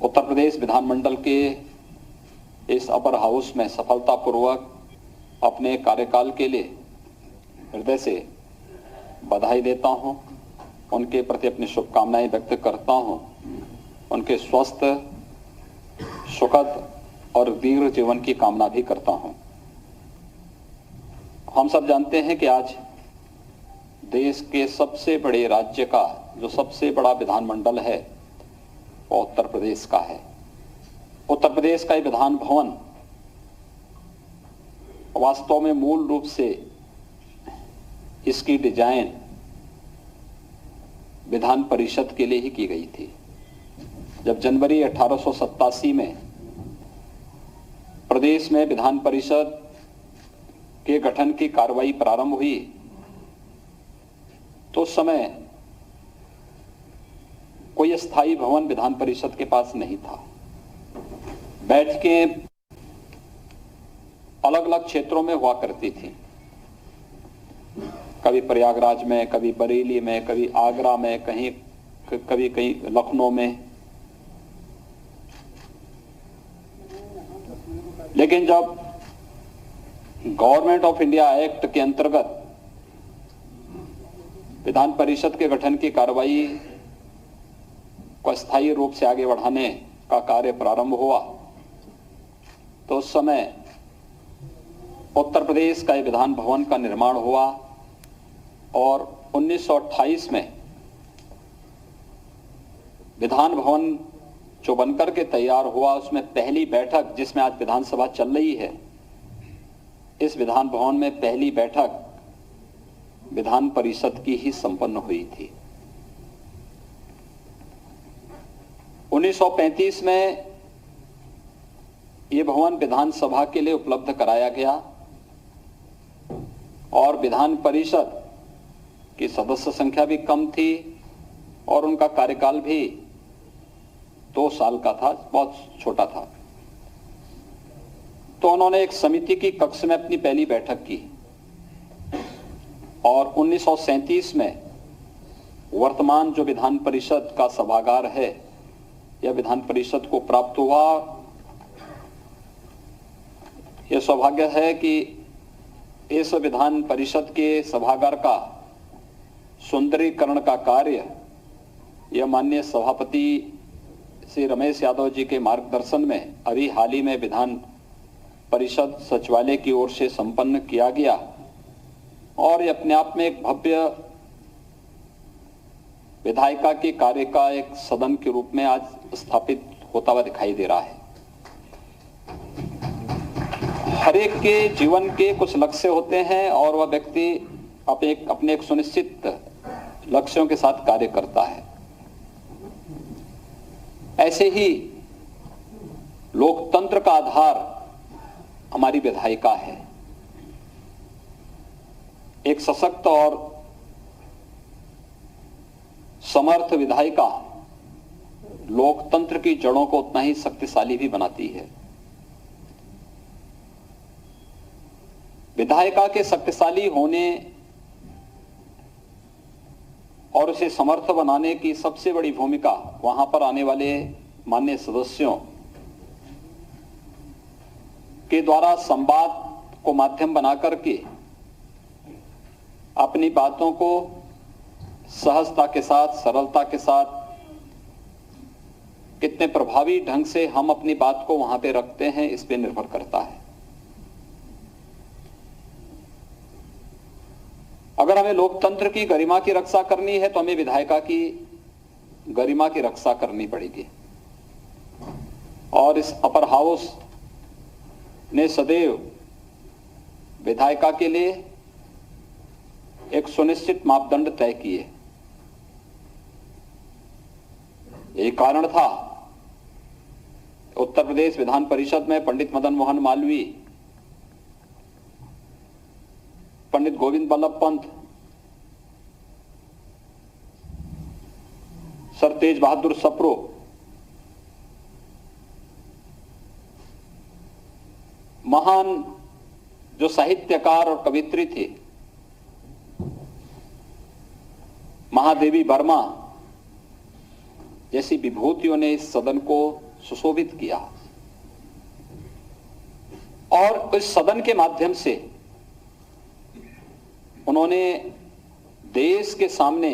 उत्तर प्रदेश विधानमंडल के इस अपर हाउस में सफलतापूर्वक अपने कार्यकाल के लिए हृदय से बधाई देता हूं, उनके प्रति अपनी शुभकामनाएं व्यक्त करता हूं, उनके स्वस्थ, सुखद और दीर्घ जीवन की कामना भी करता हूं। हम सब जानते हैं कि आज देश के सबसे बड़े राज्य का जो सबसे बड़ा विधानमंडल है वो उत्तर प्रदेश का है। उत्तर प्रदेश का ये विधान भवन वास्तव में मूल रूप से इसकी डिजाइन विधान परिषद के लिए ही की गई थी। जब जनवरी 1887 में प्रदेश में विधान परिषद के गठन की कार्रवाई प्रारंभ हुई तो उस समय कोई स्थायी भवन विधान परिषद के पास नहीं था। बैठकें अलग अलग क्षेत्रों में हुआ करती थी, कभी प्रयागराज में, कभी बरेली में, कभी आगरा में, कभी कहीं लखनऊ में। लेकिन जब गवर्नमेंट ऑफ इंडिया एक्ट के अंतर्गत विधान परिषद के गठन की कार्रवाई को स्थायी रूप से आगे बढ़ाने का कार्य प्रारंभ हुआ तो उस समय उत्तर प्रदेश का विधान भवन का निर्माण हुआ और 1928 में विधान भवन जो बनकर के तैयार हुआ उसमें पहली बैठक, जिसमें आज विधानसभा चल रही है, इस विधान भवन में पहली बैठक विधान परिषद की ही संपन्न हुई थी। 1935 में यह भवन विधानसभा के लिए उपलब्ध कराया गया और विधान परिषद की सदस्य संख्या भी कम थी और उनका कार्यकाल भी 2 साल का था, बहुत छोटा था। तो उन्होंने एक समिति की कक्ष में अपनी पहली बैठक की और 1937 में वर्तमान जो विधान परिषद का सभागार है यह विधान परिषद को प्राप्त हुआ। यह सौभाग्य है कि इस विधान परिषद के सभागार का सुंदरीकरण का कार्य यह माननीय सभापति श्री रमेश यादव जी के मार्गदर्शन में अभी हाल ही में विधान परिषद सचिवालय की ओर से संपन्न किया गया और ये अपने आप में एक भव्य विधायिका के कार्य का एक सदन के रूप में आज स्थापित होता हुआ दिखाई दे रहा है। हर एक के जीवन के कुछ लक्ष्य होते हैं और वह व्यक्ति अपने एक सुनिश्चित लक्ष्यों के साथ कार्य करता है। ऐसे ही लोकतंत्र का आधार हमारी विधायिका है। एक सशक्त और समर्थ विधायिका लोकतंत्र की जड़ों को उतना ही शक्तिशाली भी बनाती है। विधायिका के शक्तिशाली होने और उसे समर्थ बनाने की सबसे बड़ी भूमिका वहां पर आने वाले माननीय सदस्यों के द्वारा संवाद को माध्यम बना करके अपनी बातों को सहजता के साथ, सरलता के साथ कितने प्रभावी ढंग से हम अपनी बात को वहां पे रखते हैं, इस पे निर्भर करता है। अगर हमें लोकतंत्र की गरिमा की रक्षा करनी है तो हमें विधायिका की गरिमा की रक्षा करनी पड़ेगी और इस अपर हाउस ने सदैव विधायिका के लिए एक सुनिश्चित मापदंड तय किए। यही कारण था उत्तर प्रदेश विधान परिषद में पंडित मदन मोहन मालवीय, पंडित गोविंद बल्लभ पंत, सर तेज बहादुर सप्रो, महान जो साहित्यकार और कवित्री थे, महादेवी वर्मा, जैसी विभूतियों ने इस सदन को सुशोभित किया और इस सदन के माध्यम से उन्होंने देश के सामने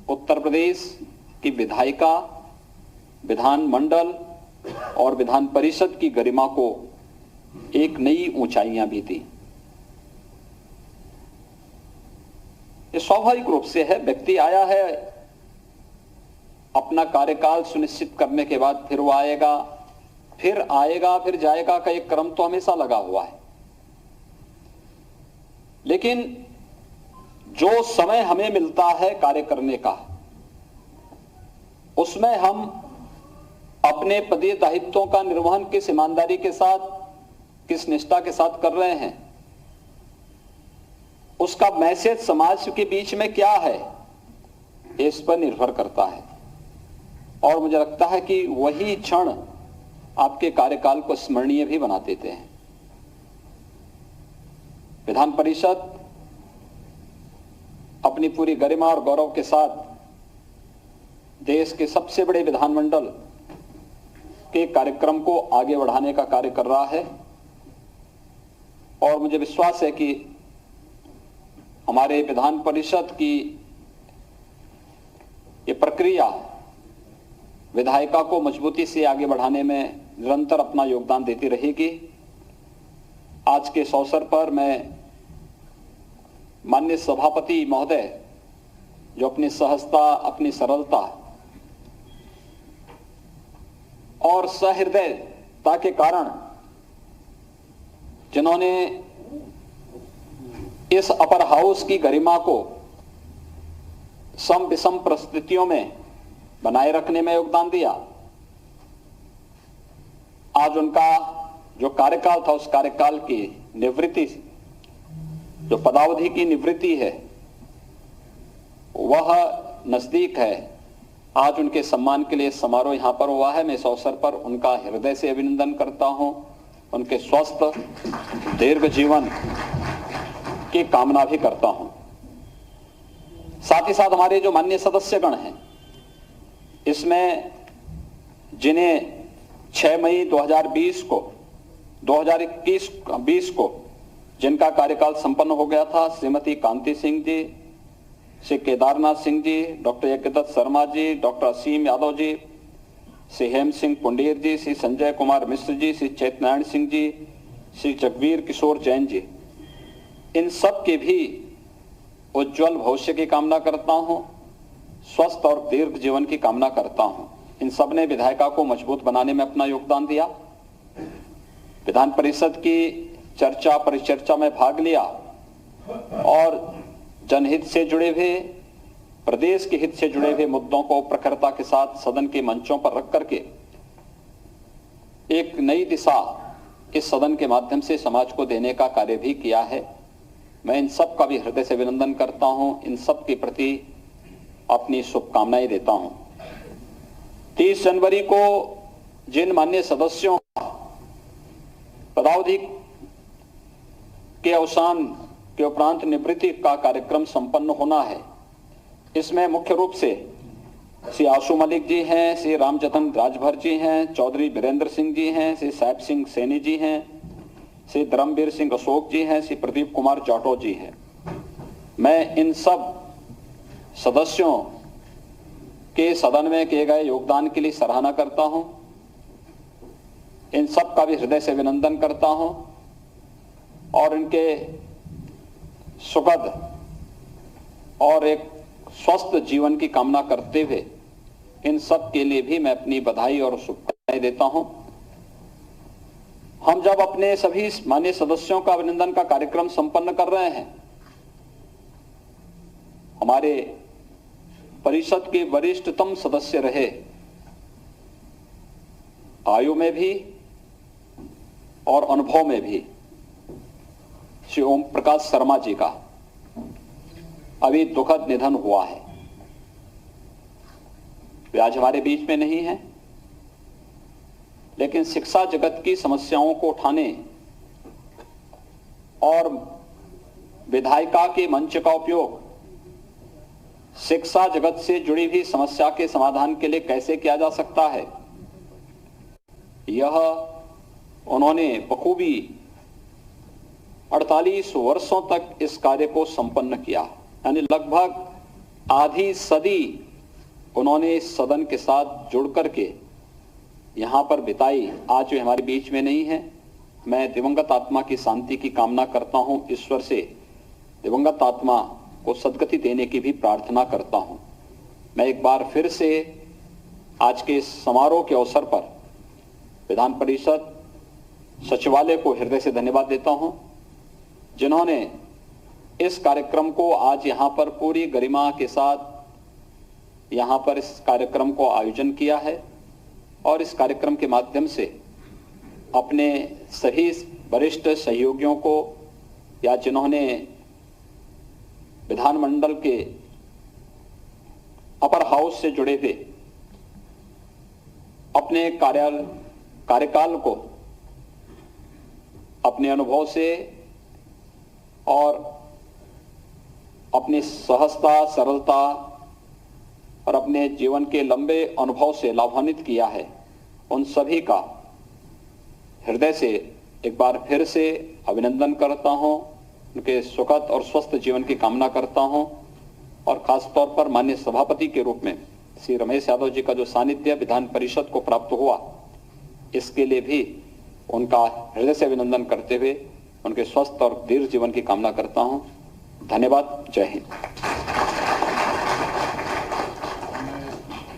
उत्तर प्रदेश की विधायिका, विधानमंडल और विधान परिषद की गरिमा को एक नई ऊंचाइयां भी दी। ये स्वाभाविक रूप से है, व्यक्ति आया है अपना कार्यकाल सुनिश्चित करने के बाद फिर वो आएगा, फिर जाएगा का एक क्रम तो हमेशा लगा हुआ है। लेकिन जो समय हमें मिलता है कार्य करने का, उसमें हम अपने पदीय दायित्वों का निर्वहन किस ईमानदारी के साथ, किस निष्ठा के साथ कर रहे हैं, उसका मैसेज समाज के बीच में क्या है, इस पर निर्भर करता है। और मुझे लगता है कि वही क्षण आपके कार्यकाल को स्मरणीय भी बना देते हैं। विधान परिषद अपनी पूरी गरिमा और गौरव के साथ देश के सबसे बड़े विधानमंडल के कार्यक्रम को आगे बढ़ाने का कार्य कर रहा है और मुझे विश्वास है कि हमारे विधान परिषद की ये प्रक्रिया विधायिका को मजबूती से आगे बढ़ाने में निरंतर अपना योगदान देती रहेगी। आज के इस अवसर पर मैं माननीय सभापति महोदय, जो अपनी सहजता, अपनी सरलता और सहृदयता के कारण जिन्होंने इस अपर हाउस की गरिमा को सम विषम परिस्थितियों में बनाए रखने में योगदान दिया, आज उनका जो कार्यकाल था उस कार्यकाल की निवृत्ति, जो पदावधि की निवृत्ति है, वह नजदीक है। आज उनके सम्मान के लिए समारोह यहां पर हुआ है। मैं इस अवसर पर उनका हृदय से अभिनंदन करता हूं, उनके स्वस्थ दीर्घ जीवन की कामना भी करता हूं। साथ ही साथ हमारे जो माननीय सदस्यगण हैं, इसमें जिन्हें 6 मई 2020 को जिनका कार्यकाल संपन्न हो गया था, श्रीमती कांति सिंह जी, श्री केदारनाथ सिंह जी, डॉक्टर यज्ञदत्त शर्मा जी, डॉक्टर असीम यादव जी, श्री हेम सिंह पुंडीर जी, श्री संजय कुमार मिश्र जी, श्री चैतनारायण सिंह जी, श्री जगवीर किशोर जैन जी, इन सब के भी उज्जवल भविष्य की कामना करता हूं, स्वस्थ और दीर्घ जीवन की कामना करता हूं। इन सब ने विधायिका को मजबूत बनाने में अपना योगदान दिया, विधान परिषद की चर्चा परिचर्चा में भाग लिया और जनहित से जुड़े हुए, प्रदेश के हित से जुड़े हुए मुद्दों को प्रखरता के साथ सदन के मंचों पर रख करके एक नई दिशा इस सदन के माध्यम से समाज को देने का कार्य भी किया है। मैं इन सब का भी हृदय से अभिनंदन करता हूं, इन सब के प्रति अपनी शुभकामनाएं देता हूं। 30 जनवरी को जिन माननीय सदस्यों का पदावधि के अवसान के उपरांत निवृत्ति का कार्यक्रम संपन्न होना है, इसमें मुख्य रूप से श्री आशु मलिक जी हैं, श्री रामजतन राजभर जी हैं, चौधरी वीरेंद्र सिंह जी हैं, श्री साहिब सिंह सैनी जी हैं, श्री धर्मवीर सिंह अशोक जी हैं, श्री प्रदीप कुमार जाटो जी हैं। मैं इन सब सदस्यों के सदन में किए गए योगदान के लिए सराहना करता हूं, इन सब का भी हृदय से अभिनंदन करता हूं और इनके सुखद और एक स्वस्थ जीवन की कामना करते हुए इन सब के लिए भी मैं अपनी बधाई और शुभकामनाएं देता हूं। हम जब अपने सभी माननीय सदस्यों का अभिनंदन का कार्यक्रम संपन्न कर रहे हैं, हमारे परिषद के वरिष्ठतम सदस्य रहे, आयु में भी और अनुभव में भी, श्री ओम प्रकाश शर्मा जी का अभी दुखद निधन हुआ है। वे आज हमारे बीच में नहीं है, लेकिन शिक्षा जगत की समस्याओं को उठाने और विधायिका के मंच का उपयोग शिक्षा जगत से जुड़ी हुई समस्या के समाधान के लिए कैसे किया जा सकता है, यह उन्होंने बखूबी 48 वर्षों तक इस कार्य को संपन्न किया। यानी लगभग आधी सदी उन्होंने इस सदन के साथ जुड़ करके यहां पर बिताई। आज वे हमारे बीच में नहीं है। मैं दिवंगत आत्मा की शांति की कामना करता हूं। ईश्वर से दिवंगत आत्मा को सद्गति देने की भी प्रार्थना करता हूं। मैं एक बार फिर से आज के इस समारोह के अवसर पर विधान परिषद सचिवालय को हृदय से धन्यवाद देता हूं, जिन्होंने इस कार्यक्रम को आज यहां पर पूरी गरिमा के साथ यहां पर इस कार्यक्रम को आयोजन किया है और इस कार्यक्रम के माध्यम से अपने सभी वरिष्ठ सहयोगियों को या जिन्होंने विधानमंडल के अपर हाउस से जुड़े थे अपने कार्यकाल को अपने अनुभव से और अपनी सहजता, सरलता और अपने जीवन के लंबे अनुभव से लाभान्वित किया है, उन सभी का हृदय से एक बार फिर से अभिनंदन करता हूं, उनके सुखद और स्वस्थ जीवन की कामना करता हूं और खासतौर पर माननीय सभापति के रूप में श्री रमेश यादव जी का जो सानिध्य विधान परिषद को प्राप्त हुआ, इसके लिए भी उनका हृदय से अभिनंदन करते हुए उनके स्वस्थ और दीर्घ जीवन की कामना करता हूं। धन्यवाद। जय हिंद।